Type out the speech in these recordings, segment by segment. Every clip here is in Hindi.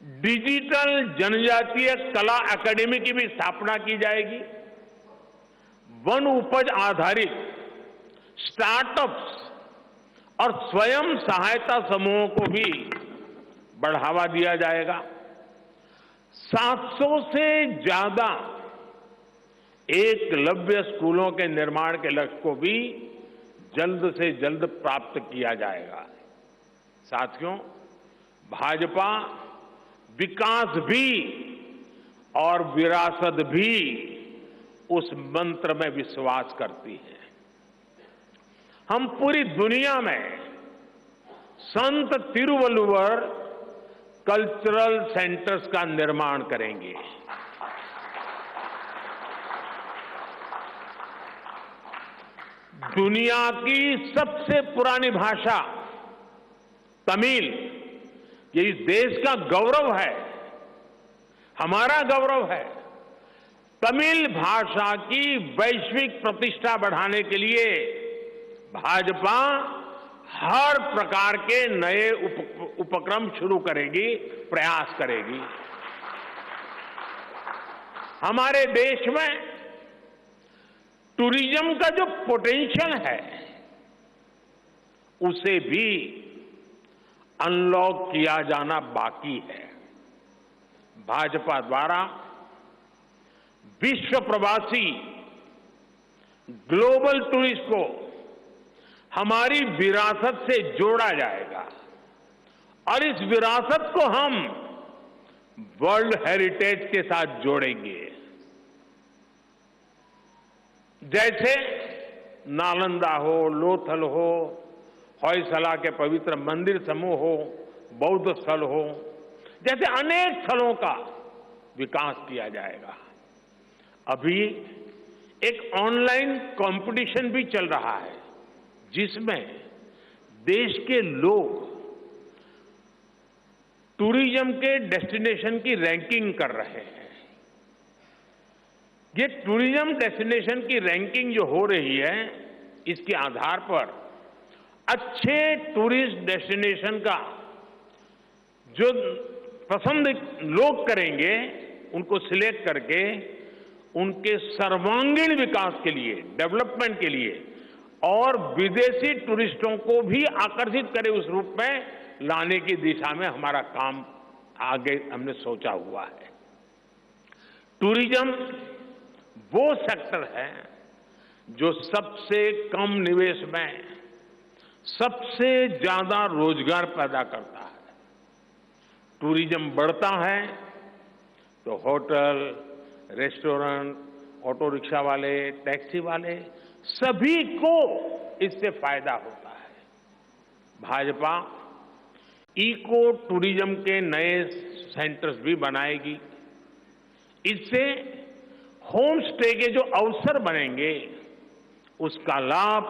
डिजिटल जनजातीय कला एकेडमी की भी स्थापना की जाएगी। वन उपज आधारित स्टार्टअप्स और स्वयं सहायता समूहों को भी बढ़ावा दिया जाएगा। 700 से ज्यादा एकलव्य स्कूलों के निर्माण के लक्ष्य को भी जल्द से जल्द प्राप्त किया जाएगा। साथियों, भाजपा विकास भी और विरासत भी उस मंत्र में विश्वास करती है। हम पूरी दुनिया में संत तिरुवल्लुवर कल्चरल सेंटर्स का निर्माण करेंगे। दुनिया की सबसे पुरानी भाषा तमिल, ये इस देश का गौरव है, हमारा गौरव है। तमिल भाषा की वैश्विक प्रतिष्ठा बढ़ाने के लिए भाजपा हर प्रकार के नए उपक्रम शुरू करेगी, प्रयास करेगी। हमारे देश में टूरिज्म का जो पोटेंशियल है उसे भी अनलॉक किया जाना बाकी है। भाजपा द्वारा विश्व प्रवासी ग्लोबल टूरिस्ट को हमारी विरासत से जोड़ा जाएगा और इस विरासत को हम वर्ल्ड हेरिटेज के साथ जोड़ेंगे। जैसे नालंदा हो, लोथल हो, होयसला के पवित्र मंदिर समूह हो, बौद्ध स्थल हो, जैसे अनेक स्थलों का विकास किया जाएगा। अभी एक ऑनलाइन कंपटीशन भी चल रहा है जिसमें देश के लोग टूरिज्म के डेस्टिनेशन की रैंकिंग कर रहे हैं। ये टूरिज्म डेस्टिनेशन की रैंकिंग जो हो रही है, इसके आधार पर अच्छे टूरिस्ट डेस्टिनेशन का जो पसंद लोग करेंगे, उनको सिलेक्ट करके उनके सर्वांगीण विकास के लिए, डेवलपमेंट के लिए और विदेशी टूरिस्टों को भी आकर्षित करे उस रूप में लाने की दिशा में हमारा काम आगे हमने सोचा हुआ है। टूरिज्म वो सेक्टर है जो सबसे कम निवेश में सबसे ज्यादा रोजगार पैदा करता है। टूरिज्म बढ़ता है तो होटल, रेस्टोरेंट, ऑटो रिक्शा वाले, टैक्सी वाले सभी को इससे फायदा होता है। भाजपा इको टूरिज्म के नए सेंटर्स भी बनाएगी। इससे होम स्टे के जो अवसर बनेंगे उसका लाभ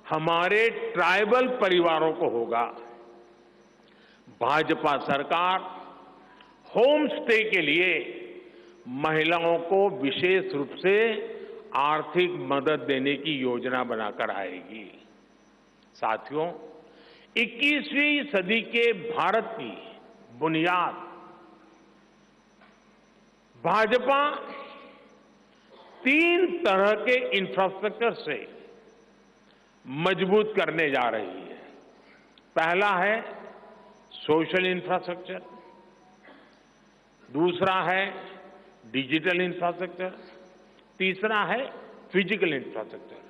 हमारे ट्राइबल परिवारों को होगा। भाजपा सरकार होम स्टे के लिए महिलाओं को विशेष रूप से आर्थिक मदद देने की योजना बनाकर आएगी। साथियों, 21वीं सदी के भारत की बुनियाद भाजपा 3 तरह के इंफ्रास्ट्रक्चर से मजबूत करने जा रही है। पहला है सोशल इंफ्रास्ट्रक्चर, दूसरा है डिजिटल इंफ्रास्ट्रक्चर, तीसरा है फिजिकल इंफ्रास्ट्रक्चर।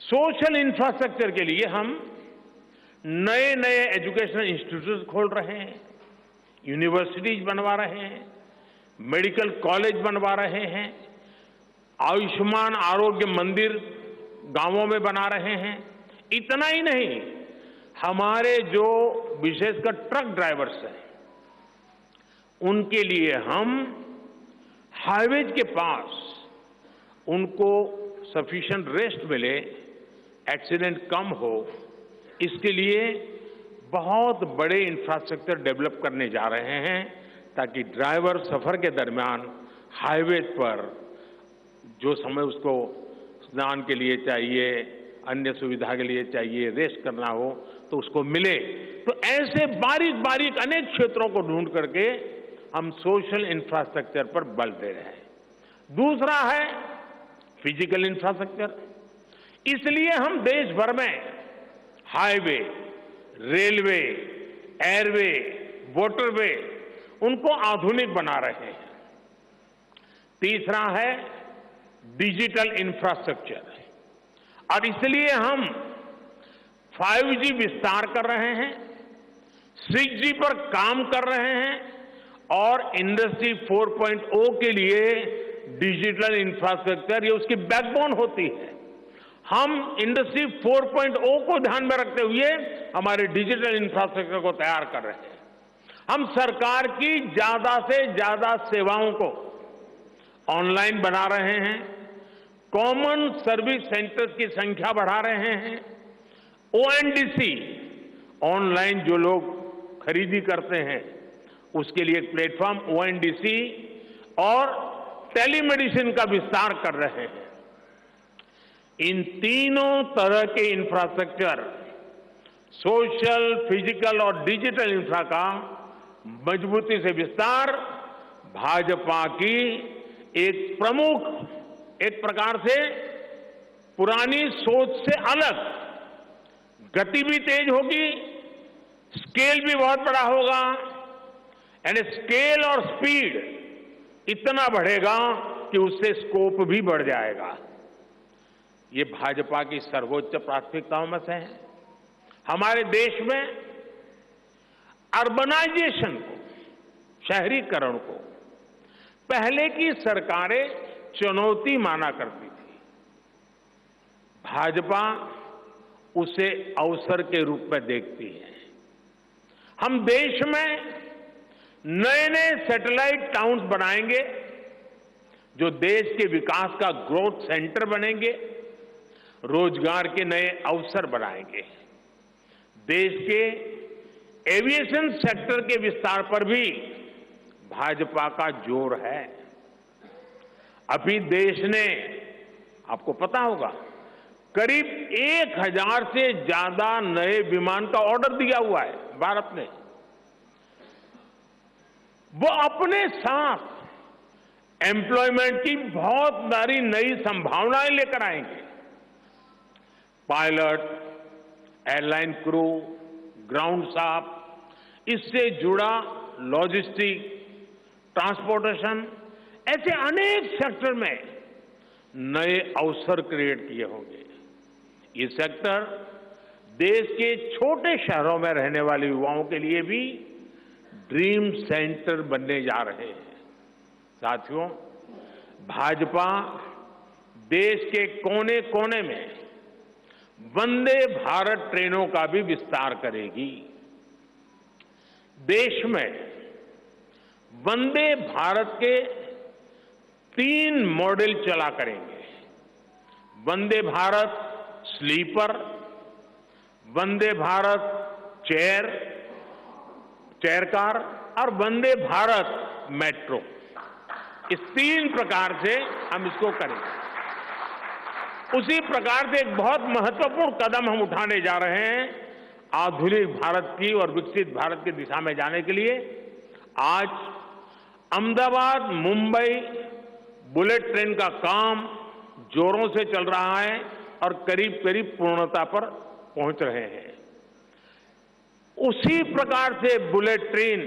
सोशल इंफ्रास्ट्रक्चर के लिए हम नए नए एजुकेशनल इंस्टीट्यूट खोल रहे हैं, यूनिवर्सिटीज बनवा रहे हैं, मेडिकल कॉलेज बनवा रहे हैं, आयुष्मान आरोग्य मंदिर गांवों में बना रहे हैं। इतना ही नहीं, हमारे जो विशेषकर ट्रक ड्राइवर्स हैं उनके लिए हम हाईवेज के पास उनको सफिशिएंट रेस्ट मिले, एक्सीडेंट कम हो, इसके लिए बहुत बड़े इंफ्रास्ट्रक्चर डेवलप करने जा रहे हैं ताकि ड्राइवर सफर के दरमियान हाईवे पर जो समय उसको स्नान के लिए चाहिए, अन्य सुविधा के लिए चाहिए, रेस्ट करना हो, तो उसको मिले। तो ऐसे बारीक बारीक अनेक क्षेत्रों को ढूंढ करके हम सोशल इंफ्रास्ट्रक्चर पर बल दे रहे हैं। दूसरा है फिजिकल इंफ्रास्ट्रक्चर। इसलिए हम देश भर में हाईवे, रेलवे, एयरवे, वाटरवे उनको आधुनिक बना रहे हैं। तीसरा है डिजिटल इंफ्रास्ट्रक्चर, और इसलिए हम 5G विस्तार कर रहे हैं, 6G पर काम कर रहे हैं, और इंडस्ट्री 4.0 के लिए डिजिटल इंफ्रास्ट्रक्चर ये उसकी बैकबोन होती है। हम इंडस्ट्री 4.0 को ध्यान में रखते हुए हमारे डिजिटल इंफ्रास्ट्रक्चर को तैयार कर रहे हैं। हम सरकार की ज्यादा से ज्यादा सेवाओं को ऑनलाइन बना रहे हैं, कॉमन सर्विस सेंटर्स की संख्या बढ़ा रहे हैं, ONDC ऑनलाइन जो लोग खरीदी करते हैं उसके लिए एक प्लेटफॉर्म ONDC और टेलीमेडिसिन का विस्तार कर रहे हैं। इन तीनों तरह के इंफ्रास्ट्रक्चर, सोशल, फिजिकल और डिजिटल इंफ्रा का मजबूती से विस्तार भाजपा की एक प्रमुख, एक प्रकार से पुरानी सोच से अलग, गति भी तेज होगी, स्केल भी बहुत बड़ा होगा, यानी स्केल और स्पीड इतना बढ़ेगा कि उससे स्कोप भी बढ़ जाएगा। ये भाजपा की सर्वोच्च प्राथमिकताओं में से है। हमारे देश में अर्बनाइजेशन को, शहरीकरण को पहले की सरकारें चुनौती माना करती थी। भाजपा उसे अवसर के रूप में देखती है। हम देश में नए नए सैटेलाइट टाउन्स बनाएंगे जो देश के विकास का ग्रोथ सेंटर बनेंगे, रोजगार के नए अवसर बनाएंगे। देश के एविएशन सेक्टर के विस्तार पर भी भाजपा का जोर है। अभी देश ने, आपको पता होगा, करीब 1000 से ज्यादा नए विमान का ऑर्डर दिया हुआ है भारत ने। वो अपने साथ एम्प्लॉयमेंट की बहुत सारी नई संभावनाएं लेकर आएंगे। Pilot, airline crew, ground staff, इससे जुड़ा लॉजिस्टिक, ट्रांसपोर्टेशन, ऐसे अनेक सेक्टर में नए अवसर क्रिएट किए होंगे। ये सेक्टर देश के छोटे शहरों में रहने वाले युवाओं के लिए भी ड्रीम सेंटर बनने जा रहे हैं। साथियों, भाजपा देश के कोने कोने में वंदे भारत ट्रेनों का भी विस्तार करेगी। देश में वंदे भारत के 3 मॉडल चला करेंगे। Vande Bharat sleeper, Vande Bharat chair car और वंदे भारत मेट्रो। इस 3 प्रकार से हम इसको करेंगे। उसी प्रकार से एक बहुत महत्वपूर्ण कदम हम उठाने जा रहे हैं आधुनिक भारत की और विकसित भारत की दिशा में जाने के लिए। आज अहमदाबाद मुंबई बुलेट ट्रेन का काम जोरों से चल रहा है और करीब करीब पूर्णता पर पहुंच रहे हैं। उसी प्रकार से बुलेट ट्रेन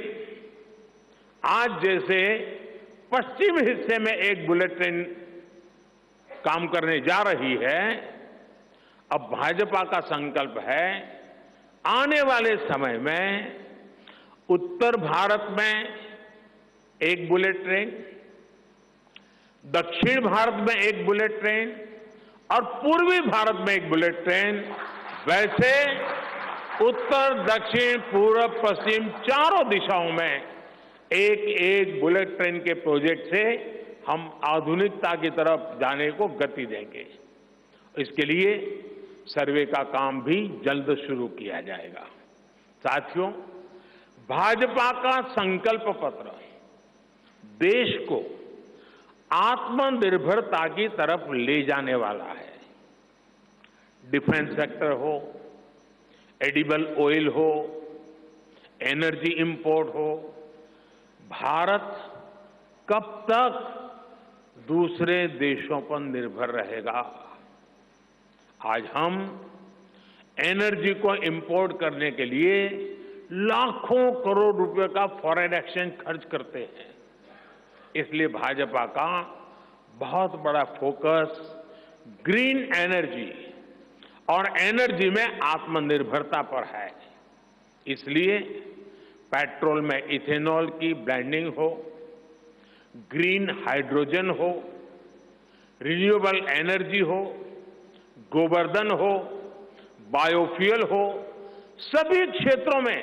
आज जैसे पश्चिम हिस्से में एक बुलेट ट्रेन काम करने जा रही है, अब भाजपा का संकल्प है आने वाले समय में उत्तर भारत में एक बुलेट ट्रेन, दक्षिण भारत में एक बुलेट ट्रेन और पूर्वी भारत में एक बुलेट ट्रेन, वैसे उत्तर, दक्षिण, पूर्व, पश्चिम चारों दिशाओं में एक एक बुलेट ट्रेन के प्रोजेक्ट से हम आधुनिकता की तरफ जाने को गति देंगे। इसके लिए सर्वे का काम भी जल्द शुरू किया जाएगा। साथियों, भाजपा का संकल्प पत्र देश को आत्मनिर्भरता की तरफ ले जाने वाला है। डिफेंस सेक्टर हो, एडिबल ऑयल हो, एनर्जी इंपोर्ट हो, भारत कब तक दूसरे देशों पर निर्भर रहेगा? आज हम एनर्जी को इंपोर्ट करने के लिए लाखों करोड़ रुपए का फॉरेन एक्सचेंज खर्च करते हैं। इसलिए भाजपा का बहुत बड़ा फोकस ग्रीन एनर्जी और एनर्जी में आत्मनिर्भरता पर है। इसलिए पेट्रोल में इथेनॉल की ब्लेंडिंग हो, ग्रीन हाइड्रोजन हो, रिन्यूएबल एनर्जी हो, गोवर्धन हो, बायोफ्यूल हो, सभी क्षेत्रों में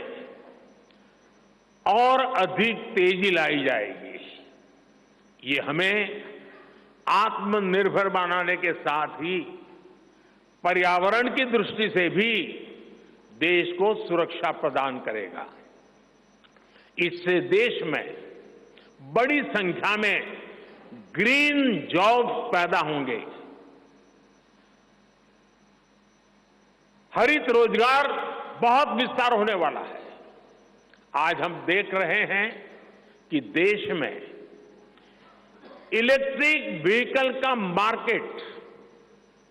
और अधिक तेजी लाई जाएगी। ये हमें आत्मनिर्भर बनाने के साथ ही पर्यावरण की दृष्टि से भी देश को सुरक्षा प्रदान करेगा। इससे देश में बड़ी संख्या में ग्रीन जॉब्स पैदा होंगे, हरित रोजगार बहुत विस्तार होने वाला है। आज हम देख रहे हैं कि देश में इलेक्ट्रिक व्हीकल का मार्केट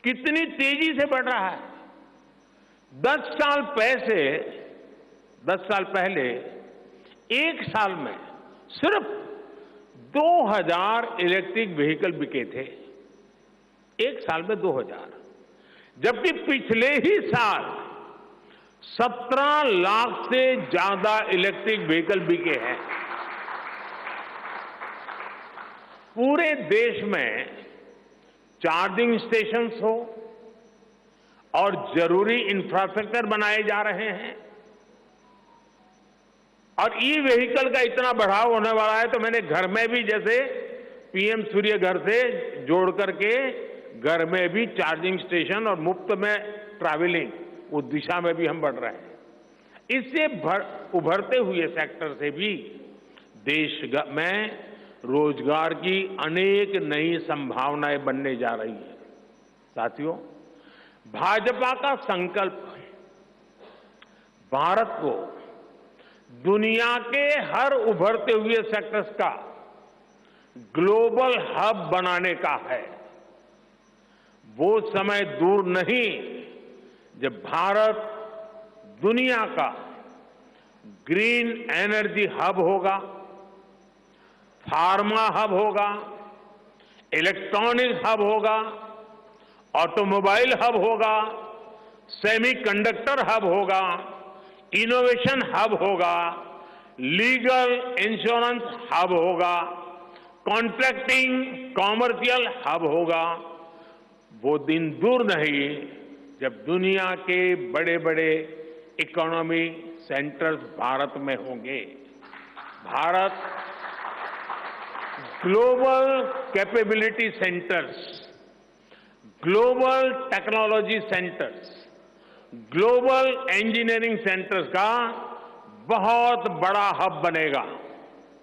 कितनी तेजी से बढ़ रहा है। 10 साल पहले एक साल में सिर्फ 2000 इलेक्ट्रिक व्हीकल बिके थे। एक साल में 2000, जबकि पिछले ही साल 17 लाख से ज्यादा इलेक्ट्रिक व्हीकल बिके हैं। पूरे देश में चार्जिंग स्टेशंस हो और जरूरी इंफ्रास्ट्रक्चर बनाए जा रहे हैं और ई व्हीकल का इतना बढ़ाव होने वाला है, तो मैंने घर में भी जैसे पीएम सूर्य घर से जोड़ करके घर में भी चार्जिंग स्टेशन और मुफ्त में ट्रैवलिंग, उस दिशा में भी हम बढ़ रहे हैं। इससे उभरते हुए सेक्टर से भी देश में रोजगार की अनेक नई संभावनाएं बनने जा रही है। साथियों, भाजपा का संकल्प भारत को दुनिया के हर उभरते हुए सेक्टर्स का ग्लोबल हब बनाने का है। वो समय दूर नहीं जब भारत दुनिया का ग्रीन एनर्जी हब होगा, फार्मा हब होगा, इलेक्ट्रॉनिक हब होगा, ऑटोमोबाइल हब होगा, सेमीकंडक्टर हब होगा, इनोवेशन हब होगा, लीगल इंश्योरेंस हब होगा, कॉन्ट्रैक्टिंग कॉमर्शियल हब होगा। वो दिन दूर नहीं जब दुनिया के बड़े बड़े इकोनॉमी सेंटर्स भारत में होंगे। Bharat global capability centres, global technology centres, global engineering centres का बहुत बड़ा हब बनेगा।